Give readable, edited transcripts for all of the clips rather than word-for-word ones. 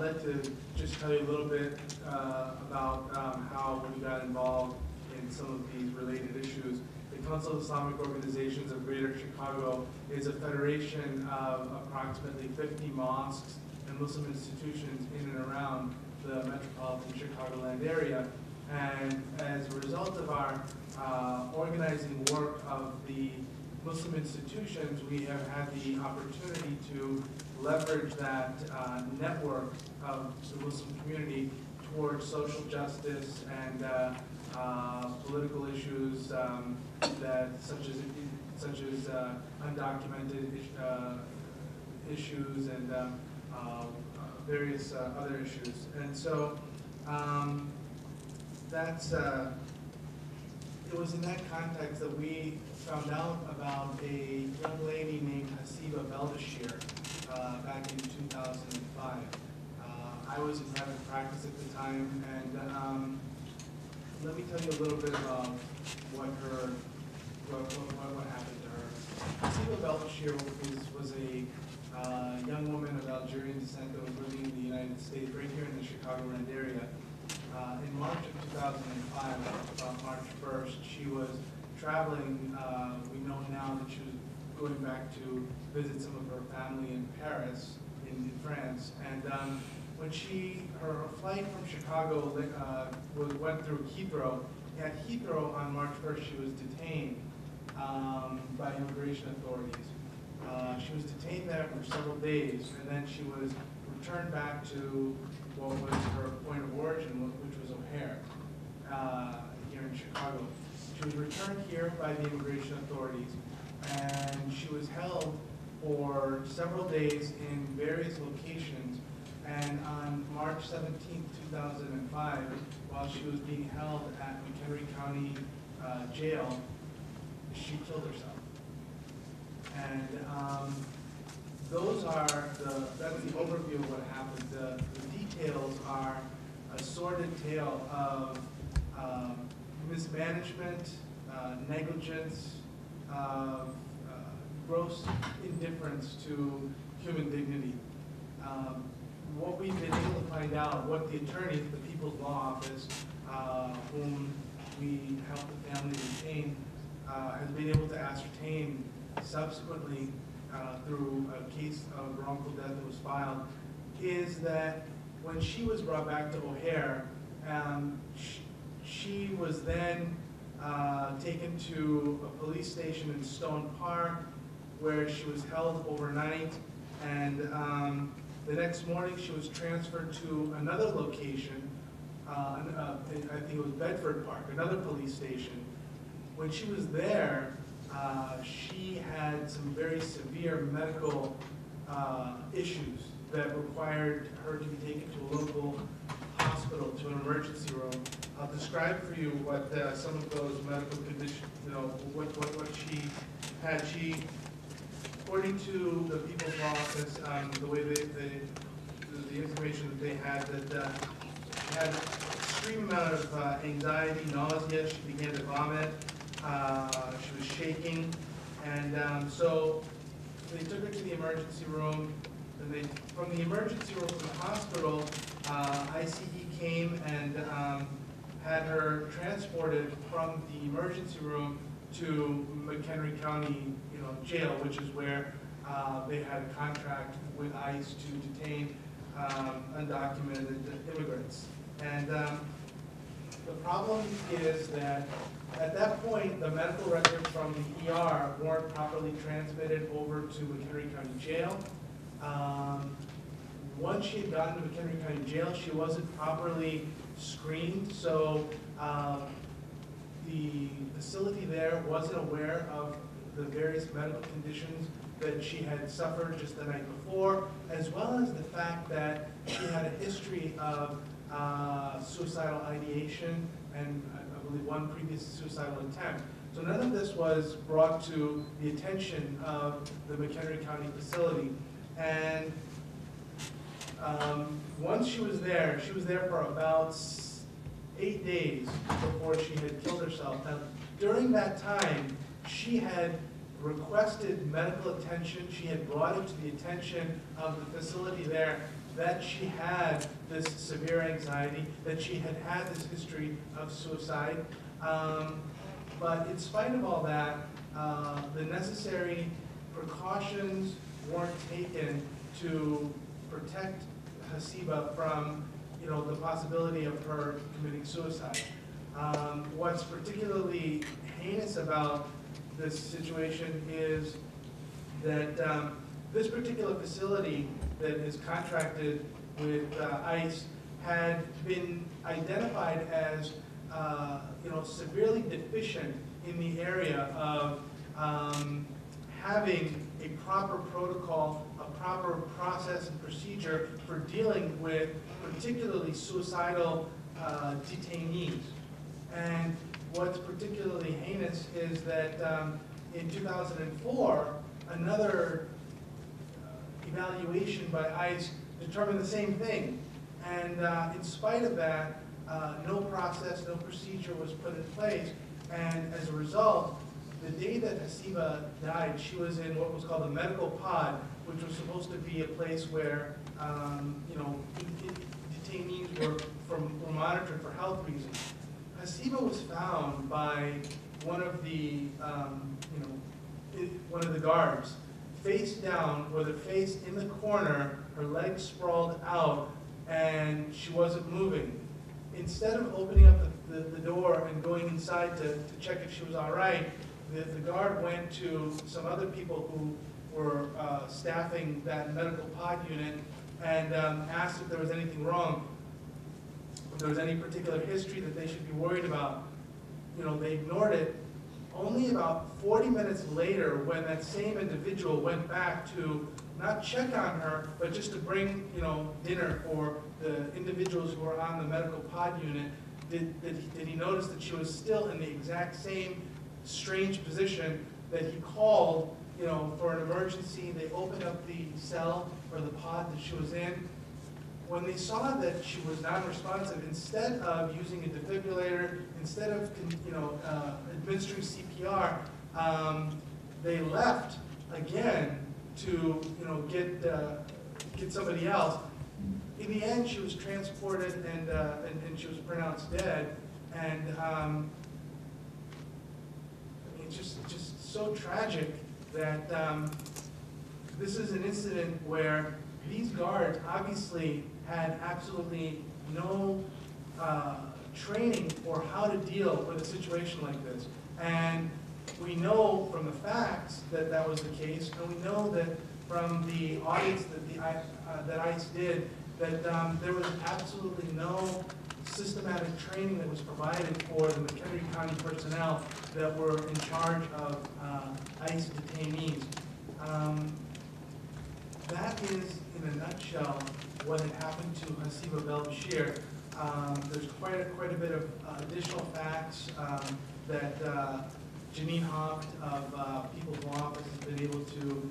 like to just tell you a little bit about how we got involved in some of these related issues. The Council of Islamic Organizations of Greater Chicago is a federation of approximately 50 mosques and Muslim institutions in and around the metropolitan Chicagoland area. And as a result of our organizing work of the Muslim institutions, we have had the opportunity to leverage that network of the Muslim community towards social justice and political issues that such as undocumented issues and various other issues. And so it was in that context that we found out about a young lady named Hassiba Belbachir back in 2005. I was in private practice at the time, and let me tell you a little bit about what happened to her. Hassiba Belbachir was a young woman of Algerian descent that was living in the United States, right here in the Chicagoland area. In March of 2005, about March 1st, she was traveling. We know now that she was going back to visit some of her family in Paris, in France. And when her flight from Chicago went through Heathrow, at Heathrow on March 1st, she was detained by immigration authorities. She was detained there for several days, and then she was returned back to what was her point of origin, which was O'Hare, here in Chicago. She was returned here by the immigration authorities, and she was held for several days in various locations. And on March 17, 2005, while she was being held at McHenry County Jail, she killed herself. And that's the overview of what happened. The details are a sordid tale of mismanagement, negligence, gross indifference to human dignity. What we've been able to find out, what the attorneys, the People's Law Office, whom we helped the family retain, has been able to ascertain subsequently through a case of wrongful death that was filed, is that when she was brought back to O'Hare, she was then taken to a police station in Stone Park, where she was held overnight, and the next morning she was transferred to another location, I think it was Bedford Park, another police station. When she was there, she had some very severe medical issues that required her to be taken to a local hospital, to an emergency room. I'll describe for you what some of those medical conditions, what she had. According to the People's Law Office, the way the information that they had, that she had an extreme amount of anxiety, nausea. She began to vomit. She was shaking, and so they took her to the emergency room. And from the emergency room from the hospital, ICE came and had her transported from the emergency room to McHenry County, Jail, which is where they had a contract with ICE to detain undocumented immigrants. And the problem is that at that point, the medical records from the ER weren't properly transmitted over to McHenry County Jail. Once she had gotten to McHenry County Jail, she wasn't properly screened, so the facility there wasn't aware of the various medical conditions that she had suffered just the night before, as well as the fact that she had a history of suicidal ideation and I believe one previous suicidal attempt. So none of this was brought to the attention of the McHenry County facility. And once she was there for about 8 days before she had killed herself. Now, during that time, she had requested medical attention. She had brought it to the attention of the facility there that she had this severe anxiety, that she had had this history of suicide. But in spite of all that, the necessary precautions weren't taken to protect Hassiba from, the possibility of her committing suicide. What's particularly heinous about this situation is that this particular facility that is contracted with ICE had been identified as severely deficient in the area of having a proper protocol, a proper process and procedure for dealing with particularly suicidal detainees. And what's particularly heinous is that in 2004, another evaluation by ICE determined the same thing. And in spite of that, no process, no procedure was put in place. And as a result, the day that Hassiba died, she was in what was called a medical pod, which was supposed to be a place where detainees were monitored for health reasons. Hassiba was found by one of the guards, face down, with her face in the corner, her legs sprawled out, and she wasn't moving. Instead of opening up the door and going inside to check if she was all right, the guard went to some other people who were staffing that medical pod unit and asked if there was anything wrong, if there was any particular history that they should be worried about. They ignored it. Only about 40 minutes later, when that same individual went back to not check on her, but just to bring, dinner for the individuals who were on the medical pod unit, did he notice that she was still in the exact same strange position that he called, for an emergency. They opened up the cell or the pod that she was in. When they saw that she was non-responsive, instead of using a defibrillator, instead of administering CPR, they left again to get somebody else. In the end, she was transported and she was pronounced dead. And it's just so tragic that this is an incident where these guards obviously had absolutely no training for how to deal with a situation like this. And we know from the facts that that was the case, and we know that from the audits that ICE did, that there was absolutely no systematic training that was provided for the McHenry County personnel that were in charge of ICE detainees. That is, in a nutshell, what had happened to Hassiba Belbachir. There's quite a bit of additional facts that Janine Hoft of People's Law Office has been able to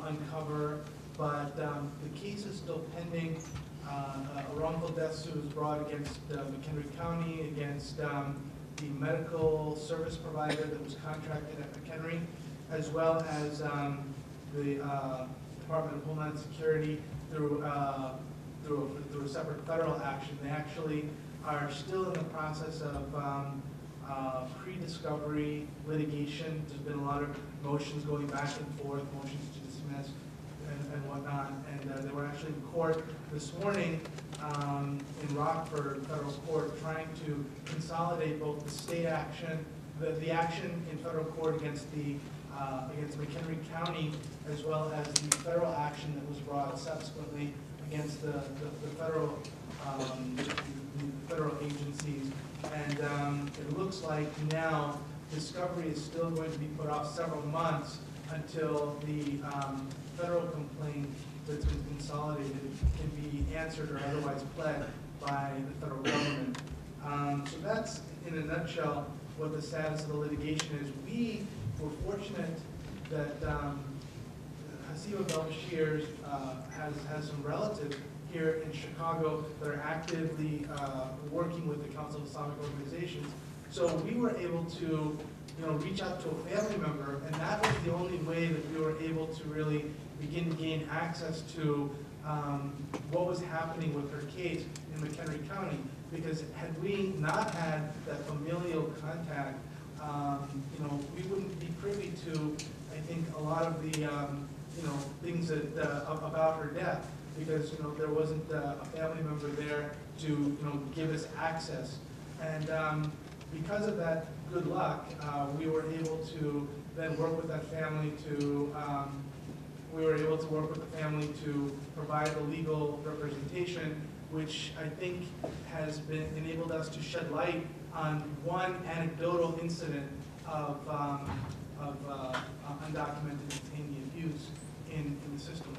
uncover, but the case is still pending. A wrongful death suit was brought against McHenry County, against the medical service provider that was contracted at McHenry, as well as the Department of Homeland Security through a separate federal action. They actually are still in the process of pre-discovery litigation. There's been a lot of motions going back and forth, motions to dismiss and whatnot. And they were actually in court this morning in Rockford Federal Court trying to consolidate both the state action, the action in federal court against McHenry County, as well as the federal action that was brought subsequently against the federal agencies. And it looks like now discovery is still going to be put off several months until the federal complaint that's been consolidated can be answered or otherwise pled by the federal government. So that's, in a nutshell, what the status of the litigation is. We were fortunate that Hassiba Belbachir has some relatives here in Chicago that are actively working with the Council of Islamic Organizations. So we were able to reach out to a family member, and that was the only way that we were able to really begin to gain access to what was happening with her case in McHenry County. Because had we not had that familial contact, we wouldn't be privy to, I think, a lot of the, things that, about her death. Because, there wasn't a family member there to, give us access. And because of that good luck, we were able to then work with that family to, provide the legal representation, which I think has enabled us to shed light on one anecdotal incident of undocumented detainee abuse in the system.